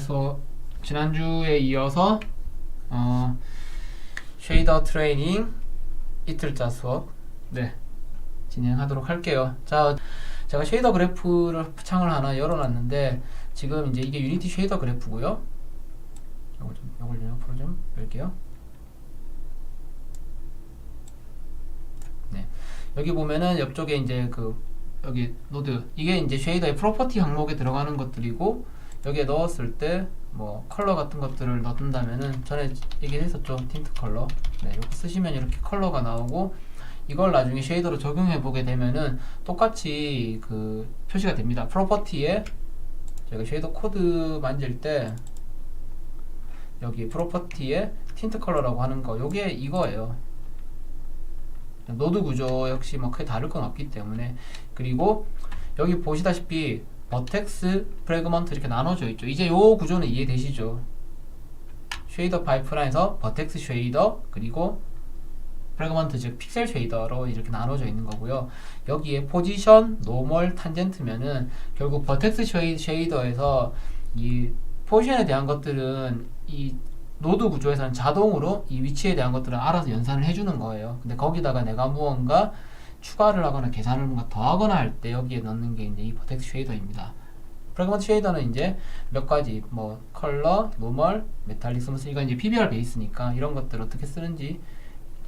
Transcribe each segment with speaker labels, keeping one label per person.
Speaker 1: 그래서 지난주에 이어서 쉐이더 트레이닝 이틀자 수업 진행하도록 할게요. 자, 제가 쉐이더 그래프를 창을 하나 열어놨는데 지금 이제 이게 유니티 쉐이더 그래프고요. 요걸 좀 옆으로 좀 열게요. 네, 여기 보면은 옆쪽에 이제 여기 노드, 이게 이제 쉐이더의 프로퍼티 항목에 들어가는 것들이고, 여기에 넣었을 때 뭐 컬러 같은 것들을 넣는다면은 전에 얘기했었죠, 틴트 컬러. 네, 이거 쓰시면 이렇게 컬러가 나오고, 이걸 나중에 쉐이더로 적용해 보게 되면은 똑같이 표시가 됩니다. 프로퍼티에 제가 쉐이더 코드 만질 때 여기 프로퍼티에 틴트 컬러라고 하는 거, 요게 이거예요. 노드 구조 역시 뭐 크게 다를 건 없기 때문에. 그리고 여기 보시다시피 버텍스, 프래그먼트 이렇게 나눠져 있죠. 이제 요 구조는 이해되시죠? 쉐이더 파이프라인에서 버텍스 쉐이더 그리고 프래그먼트, 즉 픽셀 쉐이더로 이렇게 나눠져 있는 거고요. 여기에 포지션, 노멀, 탄젠트면은 결국 버텍스 쉐이더에서 이 포지션에 대한 것들은 이 노드 구조에서는 자동으로 이 위치에 대한 것들을 알아서 연산을 해주는 거예요. 근데 거기다가 내가 무언가 추가를 하거나 계산을 뭔가 더하거나 할 때 여기에 넣는 게 이제 이 버텍스 쉐이더입니다. 프래그먼트 쉐이더는 이제 몇 가지, 뭐 컬러, 노멀, 메탈릭, 스무스, 이건 이제 PBR 베이스니까 이런 것들 어떻게 쓰는지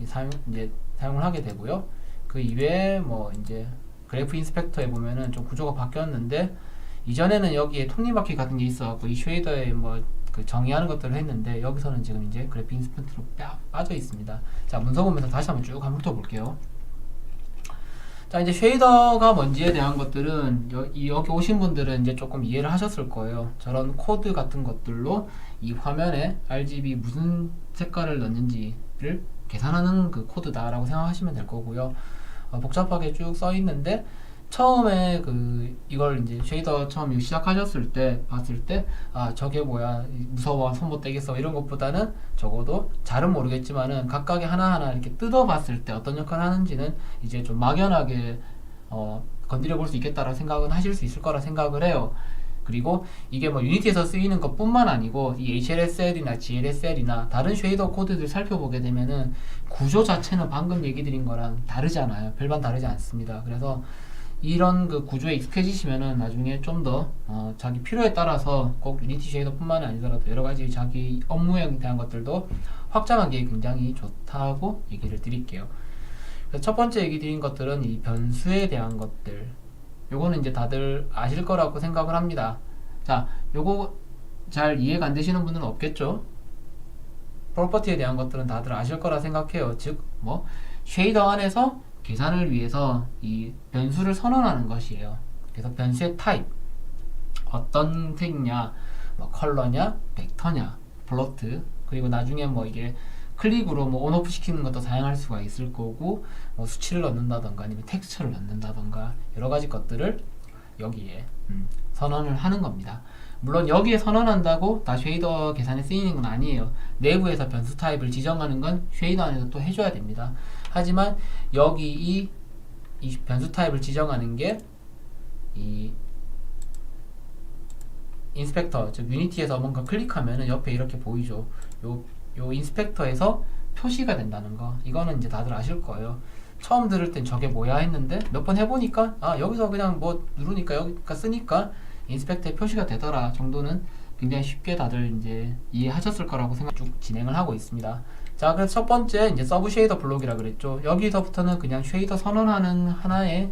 Speaker 1: 사용을 하게 되고요. 그 이외에 뭐 이제 그래프 인스펙터에 보면은 좀 구조가 바뀌었는데, 이전에는 여기에 톱니바퀴 같은 게 있어갖고 이 쉐이더에 뭐 정의하는 것들을 했는데, 여기서는 지금 이제 그래프 인스펙터로 빠져 있습니다. 자, 문서 보면서 다시 한번 쭉 한번 훑어볼게요. 자, 이제 쉐이더가 뭔지에 대한 것들은 여기 오신 분들은 이제 조금 이해를 하셨을 거예요. 저런 코드 같은 것들로 이 화면에 RGB 무슨 색깔을 넣는지를 계산하는 그 코드다라고 생각하시면 될 거고요. 복잡하게 쭉 써 있는데, 처음에 이걸 이제 쉐이더 처음 시작하셨을 때 봤을 때, 아 저게 뭐야, 무서워, 손 못 대겠어, 이런 것보다는 적어도 잘은 모르겠지만은 각각의 하나하나 이렇게 뜯어봤을 때 어떤 역할을 하는지는 이제 좀 막연하게 건드려 볼 수 있겠다라는 생각은 하실 수 있을 거라 생각을 해요. 그리고 이게 뭐 유니티에서 쓰이는 것 뿐만 아니고 이 HLSL이나 GLSL이나 다른 쉐이더 코드들 살펴보게 되면은 구조 자체는 방금 얘기 드린 거랑 다르잖아요. 별반 다르지 않습니다. 그래서 이런 구조에 익숙해지시면은 나중에 좀 더 자기 필요에 따라서 꼭 유니티 쉐이더 뿐만 아니더라도 여러가지 자기 업무에 대한 것들도 확장하기에 굉장히 좋다고 얘기를 드릴게요. 그래서 첫 번째 얘기 드린 것들은 이 변수에 대한 것들, 요거는 이제 다들 아실 거라고 생각을 합니다. 자, 요거 잘 이해가 안 되시는 분은 없겠죠? 프로퍼티에 대한 것들은 다들 아실 거라 생각해요. 즉, 뭐 쉐이더 안에서 계산을 위해서 이 변수를 선언하는 것이에요. 그래서 변수의 타입, 어떤 색이냐, 뭐 컬러냐, 벡터냐, 플로트, 그리고 나중에 뭐 이게 클릭으로 뭐 온오프 시키는 것도 사용할 수가 있을 거고, 뭐 수치를 넣는다던가 아니면 텍스처를 넣는다던가 여러 가지 것들을 여기에 선언을 하는 겁니다. 물론 여기에 선언한다고 다 쉐이더 계산에 쓰이는 건 아니에요. 내부에서 변수 타입을 지정하는 건 쉐이더 안에서 또 해줘야 됩니다. 하지만 여기 이 변수 타입을 지정하는 게 이 인스펙터, 즉 유니티에서 뭔가 클릭하면은 옆에 이렇게 보이죠. 요 인스펙터에서 표시가 된다는 거, 이거는 이제 다들 아실 거예요. 처음 들을 땐 저게 뭐야 했는데 몇 번 해보니까 아 여기서 그냥 뭐 누르니까 여기가 쓰니까 인스펙터에 표시가 되더라 정도는 굉장히 쉽게 다들 이제 이해하셨을 거라고 생각 쭉 진행을 하고 있습니다. 자, 그래서 첫 번째 이제 서브 쉐이더 블록이라 그랬죠. 여기서부터는 그냥 쉐이더 선언하는 하나의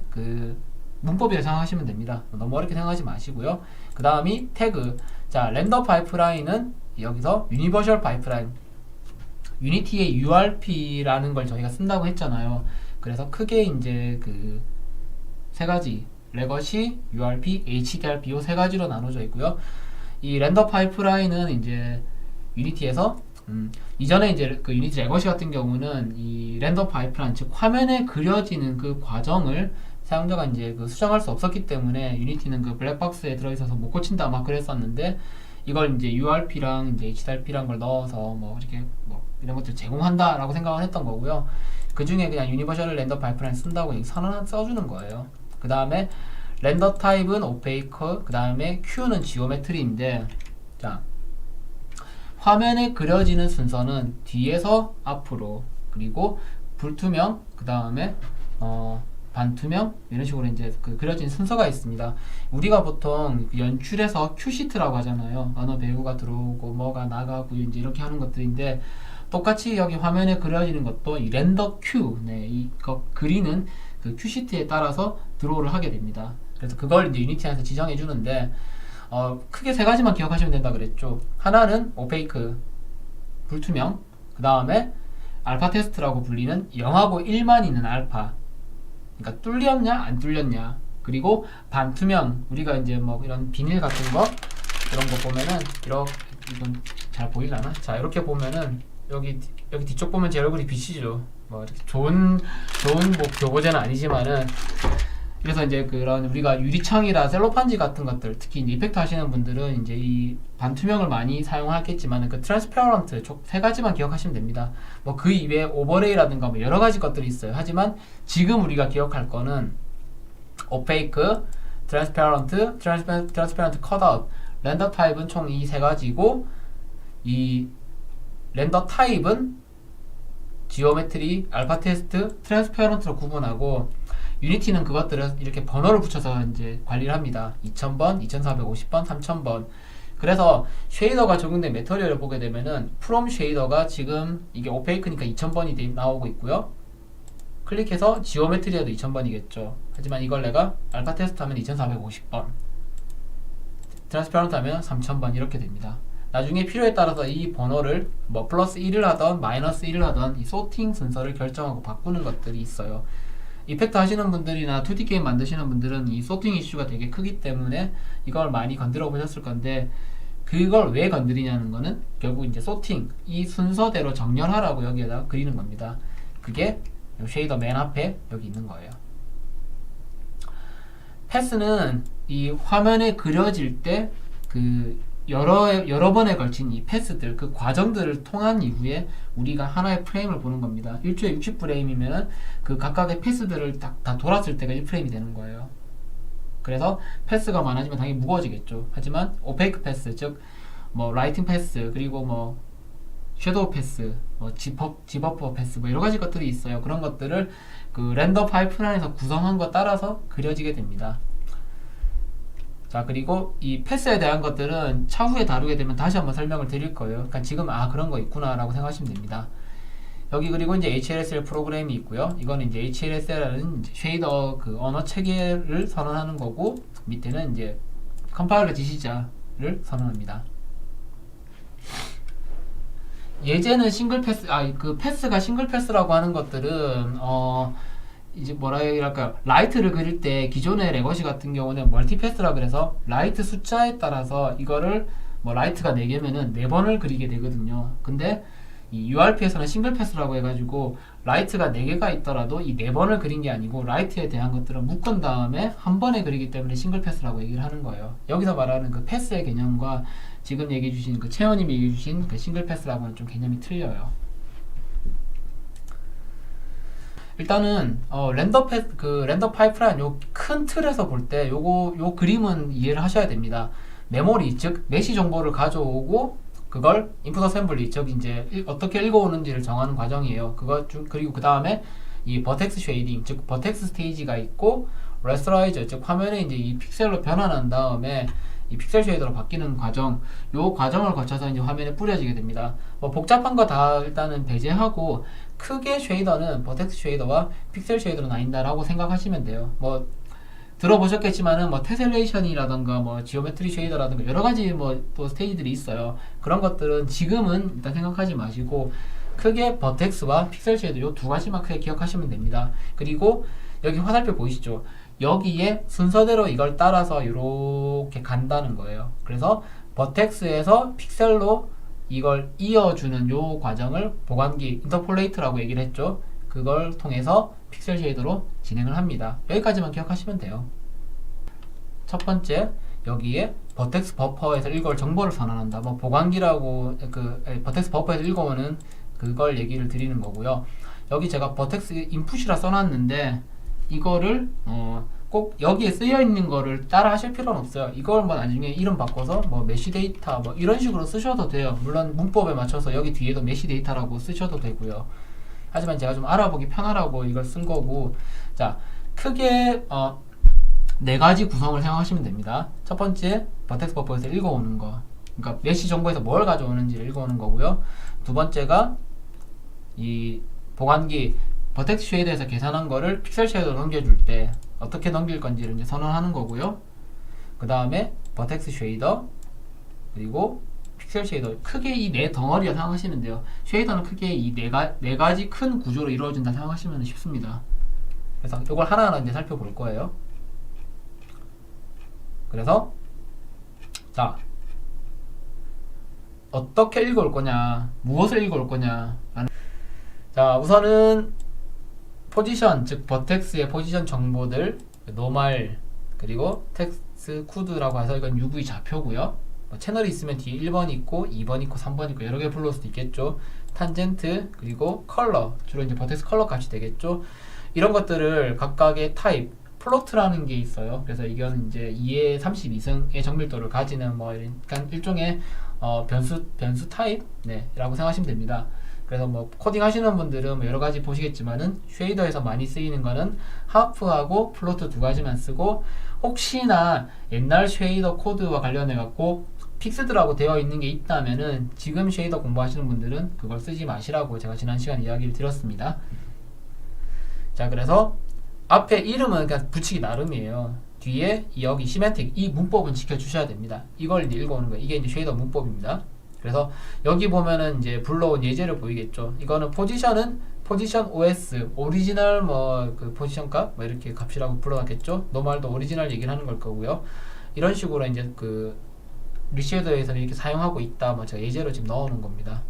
Speaker 1: 문법이라고 생각하시면 됩니다. 너무 어렵게 생각하지 마시고요. 그 다음이 태그. 자, 렌더 파이프라인은 여기서 유니버셜 파이프라인, 유니티의 URP라는 걸 저희가 쓴다고 했잖아요. 그래서 크게 이제 세 가지, 레거시, URP, HDRP 요 세 가지로 나눠져 있고요. 이 렌더 파이프라인은 이제 유니티에서 이전에 이제 유니티 레거시 같은 경우는 이 렌더 파이프라인, 즉 화면에 그려지는 그 과정을 사용자가 이제 수정할 수 없었기 때문에 유니티는 블랙박스에 들어있어서 못 고친다 막 그랬었는데, 이걸 이제 URP랑 이제 HDRP란 걸 넣어서 뭐 이렇게 뭐 이런 것들 제공한다라고 생각을 했던 거고요. 그 중에 그냥 유니버셜 렌더 파이프라인 쓴다고 선언 써주는 거예요. 그 다음에 렌더 타입은 오페이크, 그 다음에 Q는 지오메트리인데, 자 화면에 그려지는 순서는 뒤에서 앞으로, 그리고 불투명, 그 다음에 반투명, 이런 식으로 이제 그 그려진 순서가 있습니다. 우리가 보통 연출에서 큐시트라고 하잖아요. 어느 배우가 들어오고 뭐가 나가고 이제 이렇게 하는 것들인데, 똑같이 여기 화면에 그려지는 것도 이 렌더 큐, 네, 이거 그리는 그 큐시트에 따라서 드로우를 하게 됩니다. 그래서 그걸 이제 유니티 안에서 지정해 주는데, 크게 세 가지만 기억하시면 된다 그랬죠. 하나는 오페이크, 불투명, 그 다음에 알파 테스트라고 불리는 0하고 1만 있는 알파, 그러니까 뚫렸냐 안 뚫렸냐, 그리고 반투명, 우리가 이제 뭐 이런 비닐 같은 거 이런 거 보면은 이렇게, 이건 잘 보이려나? 자, 이렇게 보면은 여기 뒤쪽 보면 제 얼굴이 비치죠. 뭐 이렇게 좋은 뭐 교보제는 아니지만은, 그래서 이제 그런 우리가 유리창이라 셀로판지 같은 것들, 특히 이제 이펙트 하시는 분들은 이제 이 반투명을 많이 사용하겠지만 그 트랜스페어런트 세 가지만 기억하시면 됩니다. 뭐 그 이외에 오버레이라든가 뭐 여러 가지 것들이 있어요. 하지만 지금 우리가 기억할 거는 오페이크, 트랜스페어런트 컷아웃, 렌더 타입은 총 이 세 가지고, 이 렌더 타입은 지오메트리, 알파 테스트, 트랜스페어런트로 구분하고, 유니티는 그것들을 이렇게 번호를 붙여서 이제 관리를 합니다. 2000번, 2450번, 3000번. 그래서 쉐이더가 적용된 메터리얼을 보게 되면은 프롬 쉐이더가 지금 이게 오페이크니까 2000번이 나오고 있고요. 클릭해서 지오메트리에도 2000번이겠죠. 하지만 이걸 내가 알파 테스트 하면 2450번, 트랜스페어런트 하면 3000번 이렇게 됩니다. 나중에 필요에 따라서 이 번호를 뭐 플러스 1을 하던 마이너스 1을 하던 이 소팅 순서를 결정하고 바꾸는 것들이 있어요. 이펙트 하시는 분들이나 2D 게임 만드시는 분들은 이 소팅 이슈가 되게 크기 때문에 이걸 많이 건드려 보셨을 건데, 그걸 왜 건드리냐는 거는 결국 이제 소팅, 이 순서대로 정렬하라고 여기에다 그리는 겁니다. 그게 쉐이더 맨 앞에 여기 있는 거예요. 패스는 이 화면에 그려질 때 그 여러 번에 걸친 이 패스들, 그 과정들을 통한 이후에 우리가 하나의 프레임을 보는 겁니다. 1초에 60프레임이면 그 각각의 패스들을 다 돌았을 때가 1프레임이 되는 거예요. 그래서 패스가 많아지면 당연히 무거워지겠죠. 하지만 오페이크 패스, 즉 뭐 라이팅 패스, 그리고 뭐 섀도우 패스, 뭐 집어퍼 패스, 뭐 여러 가지 것들이 있어요. 그런 것들을 그 렌더 파이프라인에서 구성한 것 따라서 그려지게 됩니다. 자, 그리고 이 패스에 대한 것들은 차후에 다루게 되면 다시 한번 설명을 드릴 거예요. 그러니까 지금 그런 거 있구나 라고 생각하시면 됩니다. 여기 그리고 이제 HLSL 프로그램이 있고요. 이거는 이제 HLSL이라는 쉐이더 그 언어 체계를 선언하는 거고, 밑에는 이제 컴파일러 지시자를 선언합니다. 예제는 싱글 패스, 그 패스가 싱글 패스라고 하는 것들은 이제 뭐라 해야 할까요? 라이트를 그릴 때 기존의 레거시 같은 경우는 멀티 패스라 그래서 라이트 숫자에 따라서 이거를 뭐 라이트가 4개면은 4번을 그리게 되거든요. 근데 이 URP에서는 싱글 패스라고 해가지고 라이트가 4개가 있더라도 이 4번을 그린 게 아니고 라이트에 대한 것들은 묶은 다음에 한 번에 그리기 때문에 싱글 패스라고 얘기를 하는 거예요. 여기서 말하는 그 패스의 개념과 지금 얘기해 주신 그 채원님이 얘기해 주신 그 싱글 패스라고는 좀 개념이 틀려요. 일단은 렌더 파이프라인 요 큰 틀에서 볼 때 요 그림은 이해를 하셔야 됩니다. 메모리, 즉 메시 정보를 가져오고 그걸 인풋 어셈블리, 즉 이제 어떻게 읽어오는지를 정하는 과정이에요. 그리고 그 다음에 이 버텍스 쉐이딩, 즉 버텍스 스테이지가 있고, 레스터라이저, 즉 화면에 이제 이 픽셀로 변환한 다음에 이 픽셀 쉐이더로 바뀌는 과정, 요 과정을 거쳐서 이제 화면에 뿌려지게 됩니다. 뭐 복잡한 거 다 일단은 배제하고 크게 쉐이더는 버텍스 쉐이더와 픽셀 쉐이더로 나뉜다라고 생각하시면 돼요. 뭐 들어보셨겠지만은 뭐 테셀레이션이라던가 뭐 지오메트리 쉐이더라던가 여러 가지 뭐 또 스테이지들이 있어요. 그런 것들은 지금은 일단 생각하지 마시고 크게 버텍스와 픽셀 쉐이더 요 두 가지만 크게 기억하시면 됩니다. 그리고 여기 화살표 보이시죠? 여기에 순서대로 이걸 따라서 이렇게 간다는 거예요. 그래서 버텍스에서 픽셀로 이걸 이어주는 요 과정을 보관기, 인터폴레이트라고 얘기를 했죠. 그걸 통해서 픽셀 쉐이더로 진행을 합니다. 여기까지만 기억하시면 돼요. 첫 번째, 여기에 버텍스 버퍼에서 읽어올 정보를 선언한다. 뭐 보관기라고 버텍스 버퍼에서 읽어오는 그걸 얘기를 드리는 거고요. 여기 제가 버텍스 인풋이라 써놨는데 이거를 꼭 여기에 쓰여 있는 거를 따라 하실 필요는 없어요. 이걸 뭐 나중에 이름 바꿔서 뭐 메시 데이터 뭐 이런 식으로 쓰셔도 돼요. 물론 문법에 맞춰서 여기 뒤에도 메시 데이터라고 쓰셔도 되고요. 하지만 제가 좀 알아보기 편하라고 이걸 쓴 거고, 자 크게 네 가지 구성을 사용하시면 됩니다. 첫 번째, 버텍스 버퍼에서 읽어오는 거, 그러니까 메시 정보에서 뭘 가져오는지를 읽어오는 거고요. 두 번째가 이 보관기 버텍스 쉐이더에서 계산한 거를 픽셀 쉐이더로 넘겨줄 때 어떻게 넘길 건지를 이제 선언하는 거고요. 그 다음에 버텍스 쉐이더, 그리고 픽셀 쉐이더, 크게 이 네 덩어리라 생각하시면 돼요. 쉐이더는 크게 이 네 가지 큰 구조로 이루어진다 생각하시면 쉽습니다. 그래서 이걸 하나하나 이제 살펴볼 거예요. 그래서 자, 어떻게 읽어올 거냐, 무엇을 읽어올 거냐. 자, 우선은 포지션, 즉 버텍스의 포지션 정보들, 노멀, 그리고 텍스트 쿠드라고 해서 이건 UV 좌표고요. 뭐 채널이 있으면 뒤에 1번 있고 2번 있고 3번 있고 여러 개 불러올 수도 있겠죠. 탄젠트, 그리고 컬러, 주로 이제 버텍스 컬러 값이 되겠죠. 이런 것들을 각각의 타입, 플로트라는 게 있어요. 그래서 이건 이제 2의 32승의 정밀도를 가지는 뭐 약간 일종의 변수 타입, 네, 라고 생각하시면 됩니다. 그래서 뭐 코딩 하시는 분들은 뭐 여러 가지 보시겠지만은 쉐이더에서 많이 쓰이는 거는 하프하고 플로트 두 가지만 쓰고, 혹시나 옛날 쉐이더 코드와 관련해 갖고 픽스드라고 되어 있는 게 있다면은 지금 쉐이더 공부하시는 분들은 그걸 쓰지 마시라고 제가 지난 시간에 이야기를 드렸습니다. 자, 그래서 앞에 이름은 그냥 붙이기 나름이에요. 뒤에 여기 시멘틱, 이 문법은 지켜주셔야 됩니다. 이걸 이제 읽어오는 거예요. 이게 이제 쉐이더 문법입니다. 그래서 여기 보면은 이제 불러온 예제를 보이겠죠. 이거는 포지션 OS, 오리지널 뭐 그 포지션 값, 뭐 이렇게 값이라고 불러놨겠죠. 노멀도 오리지널 얘기를 하는 걸 거고요. 이런 식으로 이제 그 리쉐이더에서는 이렇게 사용하고 있다. 뭐 제가 예제로 지금 넣어놓은 겁니다.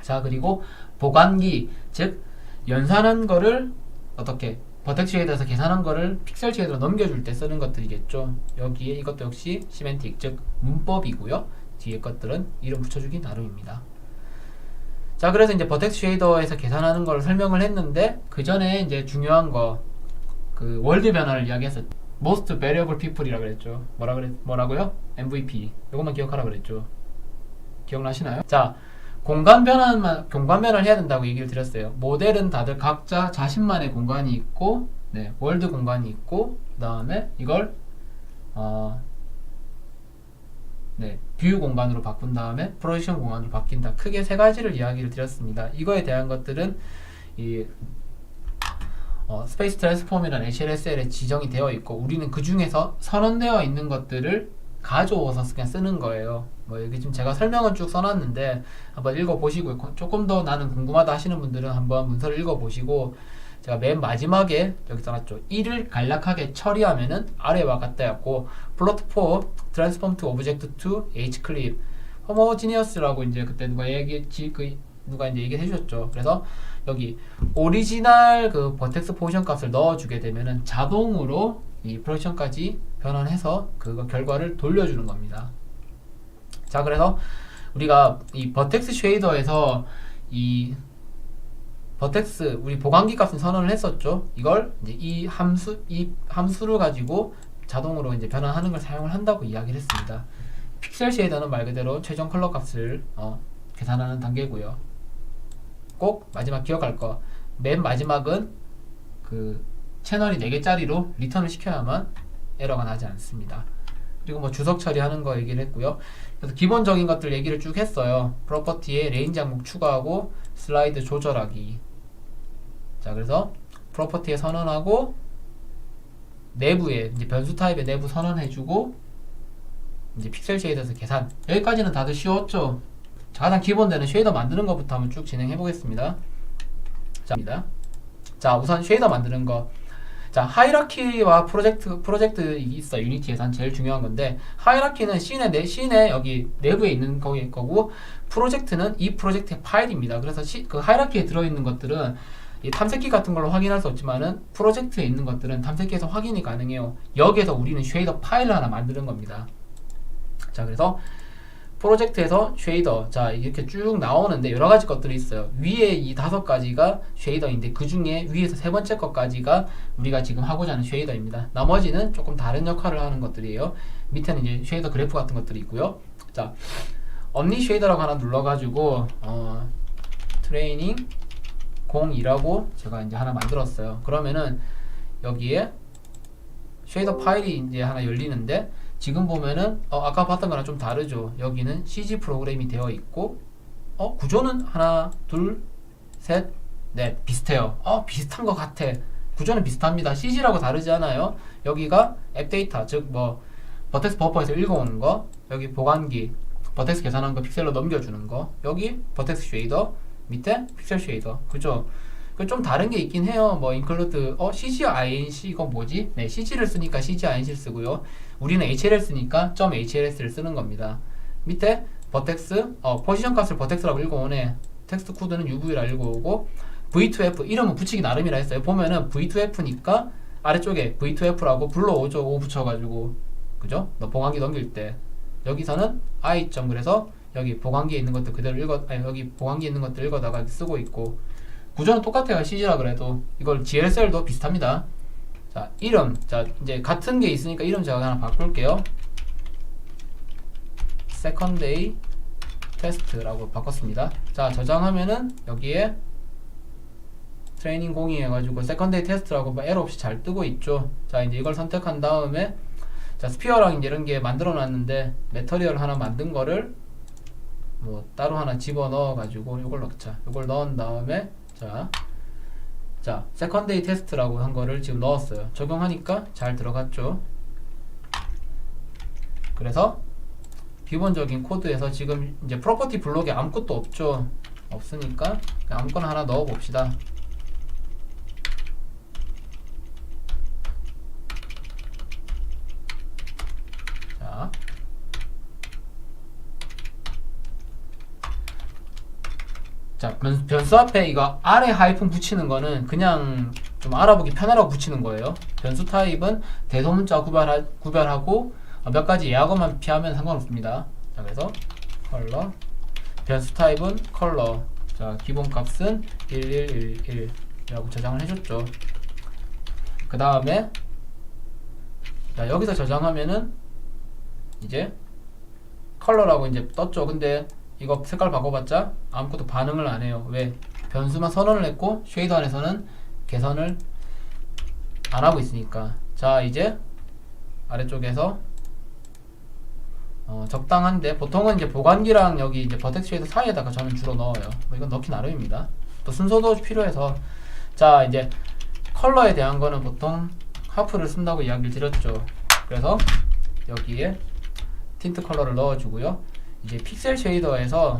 Speaker 1: 자, 그리고 보관기, 즉 연산한 거를 어떻게 버텍스 쉐이더에서 계산한 거를 픽셀 쉐이더로 넘겨줄 때 쓰는 것들이겠죠. 여기에 이것도 역시 시멘틱, 즉 문법이고요. 뒤에 것들은 이름 붙여주기 나름입니다. 자, 그래서 이제 버텍스 쉐이더에서 계산하는 걸 설명을 했는데, 그 전에 이제 중요한 거, 그 월드 변화를 이야기했었죠. Most Variable People이라고 그랬죠. 뭐라고요? MVP. 이것만 기억하라 그랬죠. 기억나시나요? 자, 공간 변화를 해야 된다고 얘기를 드렸어요. 모델은 다들 각자 자신만의 공간이 있고, 네, 월드 공간이 있고, 그 다음에 이걸 네, 뷰 공간으로 바꾼 다음에 프로젝션 공간으로 바뀐다. 크게 세 가지를 이야기를 드렸습니다. 이거에 대한 것들은 이 스페이스 트랜스폼이라는 HLSL에 지정이 되어 있고, 우리는 그 중에서 선언되어 있는 것들을 가져와서 그냥 쓰는 거예요. 뭐 여기 지금 제가 설명은 쭉 써놨는데 한번 읽어보시고, 조금 더 나는 궁금하다 하시는 분들은 한번 문서를 읽어보시고, 제가 맨 마지막에 여기 써놨죠. 1을 간략하게 처리하면은 아래와 같다였고, plot for transform to object to hclip homogeneous라고 이제 그때 누가 이제 얘기해 주셨죠. 그래서 여기 오리지널 그 버텍스 포지션 값을 넣어주게 되면은 자동으로 이 프로젝션까지 변환해서 그거 결과를 돌려주는 겁니다. 자, 그래서 우리가 이 버텍스 쉐이더에서 이 버텍스 우리 보관기 값은 선언을 했었죠. 이걸 이제 이 함수를 가지고 자동으로 이제 변환하는 걸 사용을 한다고 이야기를 했습니다. 픽셀 쉐이더는 말 그대로 최종 컬러 값을 계산하는 단계고요. 꼭 마지막 기억할 거, 맨 마지막은 그 채널이 4개짜리로 리턴을 시켜야만 에러가 나지 않습니다. 그리고 뭐 주석 처리하는 거 얘기를 했고요. 그래서 기본적인 것들 얘기를 쭉 했어요. 프로퍼티에 레인지 항목 추가하고 슬라이드 조절하기. 자, 그래서 프로퍼티에 선언하고 내부에 이제 변수 타입의 내부 선언해주고 이제 픽셀 쉐이더에서 계산. 여기까지는 다들 쉬웠죠? 가장 기본되는 쉐이더 만드는 것부터 한번 쭉 진행해 보겠습니다. 자, 우선 쉐이더 만드는 거. 자, 하이라키와 프로젝트 있어. 유니티에선 제일 중요한 건데, 하이라키는 씬의 여기 내부에 있는 거고, 프로젝트는 이 프로젝트의 파일입니다. 그래서 그 하이라키에 들어있는 것들은 이 탐색기 같은 걸로 확인할 수 없지만은 프로젝트에 있는 것들은 탐색기에서 확인이 가능해요. 여기에서 우리는 쉐이더 파일을 하나 만드는 겁니다. 자, 그래서 프로젝트에서 쉐이더, 자 이렇게 쭉 나오는데 여러 가지 것들이 있어요. 위에 이 5가지가 쉐이더인데 그 중에 위에서 세 번째 것까지가 우리가 지금 하고자 하는 쉐이더입니다. 나머지는 조금 다른 역할을 하는 것들이에요. 밑에는 이제 쉐이더 그래프 같은 것들이 있고요. 자, 엄니 쉐이더라고 하나 눌러가지고 트레이닝 02라고 제가 이제 하나 만들었어요. 그러면은 여기에 쉐이더 파일이 이제 하나 열리는데 지금 보면은 아까 봤던 거랑 좀 다르죠. 여기는 CG 프로그램이 되어 있고 구조는 하나 둘 셋 넷 비슷해요. 비슷한 것 같아. 구조는 비슷합니다. CG라고 다르지 않아요. 여기가 앱 데이터 즉 뭐 버텍스 버퍼에서 읽어오는 거, 여기 보관기 버텍스 계산한 거 픽셀로 넘겨주는 거, 여기 버텍스 쉐이더 밑에 픽셀 쉐이더. 그죠? 좀 다른 게 있긴 해요. 뭐 include CG INC 이거 뭐지? 네, CG를 쓰니까 CG INC를 쓰고요. 우리는 HLS 쓰니까 .HLS를 쓰는 겁니다. 밑에 버텍스 포지션 값을 버텍스라고 읽어오네. 텍스트 코드는 UV라 읽어오고 V2F 이름은 붙이기 나름이라 했어요. 보면은 V2F니까 아래쪽에 V2F라고 불러오죠. O 붙여가지고 그죠? 너 보관기 넘길 때 여기서는 I 점 그래서 여기 보관기에 있는 것들 그대로 여기 보관기에 있는 것들 읽어다가 쓰고 있고 구조는 똑같아요. CG라 그래도 이걸 GLSL도 비슷합니다. 자, 이름. 자, 이제 같은 게 있으니까 이름 제가 하나 바꿀게요. Second Day Test라고 바꿨습니다. 자, 저장하면은 여기에 트레이닝 02 해가지고 Second Day Test라고 에러 없이 잘 뜨고 있죠. 자, 이제 이걸 선택한 다음에 자, 스피어랑 이제 이런 게 만들어 놨는데 매터리얼 하나 만든 거를 뭐 따로 하나 집어 넣어 가지고 이걸 넣자. 이걸 넣은 다음에 자, 세컨데이 테스트라고 한 거를 지금 넣었어요. 적용하니까 잘 들어갔죠. 그래서 기본적인 코드에서 지금 이제 프로퍼티 블록에 아무것도 없죠. 없으니까 아무거나 하나 넣어 봅시다. 자, 변수 앞에 이거 아래 하이픈 붙이는 거는 그냥 좀 알아보기 편하라고 붙이는 거예요. 변수 타입은 대소문자 구별하고 몇 가지 예약어만 피하면 상관없습니다. 자, 그래서 컬러 변수 타입은 컬러. 자, 기본 값은 1111이라고 저장을 해줬죠. 그 다음에 자, 여기서 저장하면은 이제 컬러라고 이제 떴죠. 근데 이거 색깔 바꿔봤자 아무것도 반응을 안 해요. 왜? 변수만 선언을 했고 쉐이더 안에서는 개선을 안 하고 있으니까. 자, 이제 아래쪽에서 적당한데 보통은 이제 보관기랑 여기 이제 버텍스 쉐이더 사이에다가 저는 주로 넣어요. 뭐 이건 넣기 나름입니다. 또 순서도 필요해서. 자, 이제 컬러에 대한 거는 보통 하프를 쓴다고 이야기를 드렸죠. 그래서 여기에 틴트 컬러를 넣어주고요. 이제 픽셀 쉐이더에서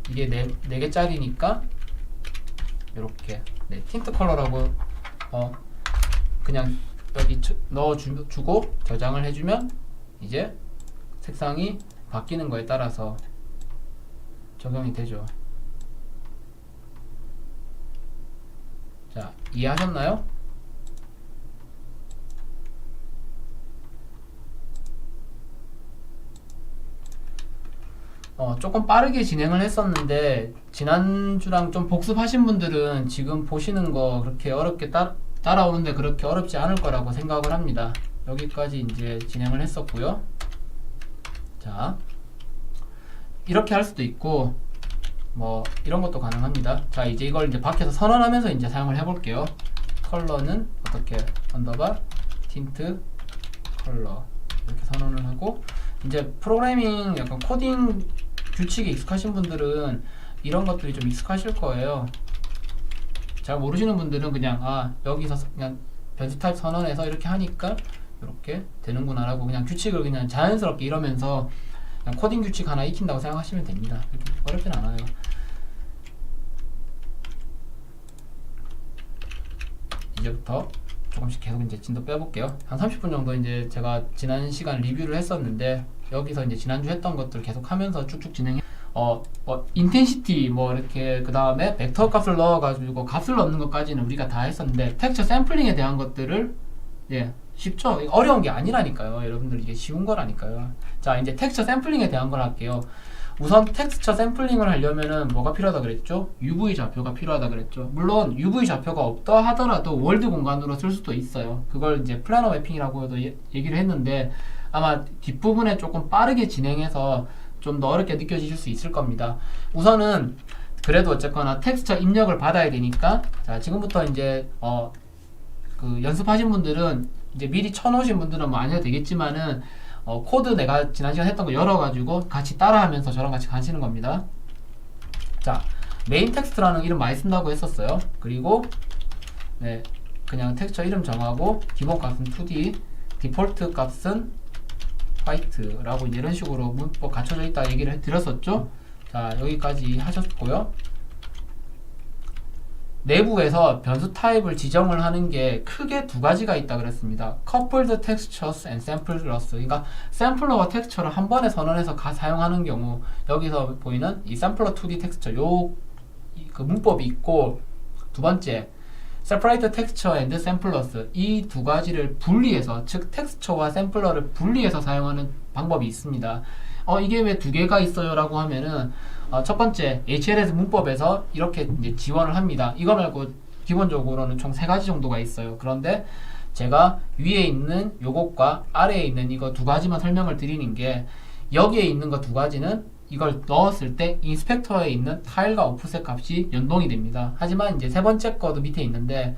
Speaker 1: 이게 4개짜리니까 이렇게 틴트 컬러라고 그냥 여기 넣어주고 저장을 해주면 이제 색상이 바뀌는 거에 따라서 적용이 되죠. 자, 이해하셨나요? 조금 빠르게 진행을 했었는데 지난주랑 좀 복습하신 분들은 지금 보시는 거 그렇게 어렵게 따라오는데 그렇게 어렵지 않을 거라고 생각을 합니다. 여기까지 이제 진행을 했었고요. 자, 이렇게 할 수도 있고 뭐 이런 것도 가능합니다. 자, 이제 이걸 이제 밖에서 선언하면서 이제 사용을 해볼게요. 컬러는 어떻게 언더바 틴트 컬러 이렇게 선언을 하고 이제 프로그래밍 약간 코딩 규칙에 익숙하신 분들은 이런 것들이 좀 익숙하실 거예요. 잘 모르시는 분들은 그냥 여기서 그냥 변수 타입 선언해서 이렇게 하니까 이렇게 되는구나 라고 그냥 규칙을 그냥 자연스럽게 이러면서 그냥 코딩 규칙 하나 익힌다고 생각하시면 됩니다. 어렵진 않아요. 이제부터 조금씩 계속 이제 진도 빼볼게요. 한 30분 정도 이제 제가 지난 시간 리뷰를 했었는데 여기서 이제 지난주 했던 것들 계속 하면서 쭉쭉 진행해. 인텐시티 뭐 이렇게 그 다음에 벡터 값을 넣어가지고 값을 넣는 것까지는 우리가 다 했었는데 텍스처 샘플링에 대한 것들을 쉽죠? 어려운 게 아니라니까요. 여러분들 이게 쉬운 거라니까요. 자, 이제 텍스처 샘플링에 대한 걸 할게요. 우선 텍스처 샘플링을 하려면은 뭐가 필요하다 그랬죠? UV 좌표가 필요하다 그랬죠. 물론 UV 좌표가 없다 하더라도 월드 공간으로 쓸 수도 있어요. 그걸 이제 플래너 매핑이라고도 얘기를 했는데 아마 뒷부분에 조금 빠르게 진행해서 좀 더 어렵게 느껴지실 수 있을 겁니다. 우선은 그래도 어쨌거나 텍스처 입력을 받아야 되니까 자 지금부터 이제 그 연습하신 분들은 이제 미리 쳐놓으신 분들은 뭐 안 해도 되겠지만은 코드 내가 지난 시간 했던 거 열어가지고 같이 따라하면서 저랑 같이 가시는 겁니다. 자 메인 텍스트라는 이름 많이 쓴다고 했었어요. 그리고 네 그냥 텍스처 이름 정하고 기본 값은 2D 디폴트 값은 화이트라고 이런 식으로 문법 갖춰져 있다 얘기를 드렸었죠. 자 여기까지 하셨고요. 내부에서 변수 타입을 지정을 하는 게 크게 두 가지가 있다 그랬습니다. coupled textures and samples. 그러니까 샘플러와 텍스처를 한 번에 선언해서 사용하는 경우 여기서 보이는 이 샘플러 2D 텍스처 그 문법이 있고 두 번째 separate texture and samplers 이 두 가지를 분리해서 즉 텍스처와 샘플러를 분리해서 사용하는 방법이 있습니다. 이게 왜 두 개가 있어요 라고 하면은 첫 번째 HLS 문법에서 이렇게 이제 지원을 합니다. 이거 말고 기본적으로는 총 세 가지 정도가 있어요. 그런데 제가 위에 있는 요것과 아래에 있는 이거 두 가지만 설명을 드리는 게 여기에 있는 거 두 가지는 이걸 넣었을 때 인스펙터에 있는 타일과 오프셋 값이 연동이 됩니다. 하지만 이제 세 번째 거도 밑에 있는데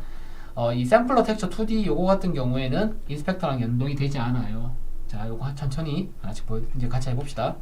Speaker 1: 이 샘플러 텍스처 2D 요거 같은 경우에는 인스펙터랑 연동이 되지 않아요. 자, 요거 천천히 하나씩 이제 같이 해봅시다.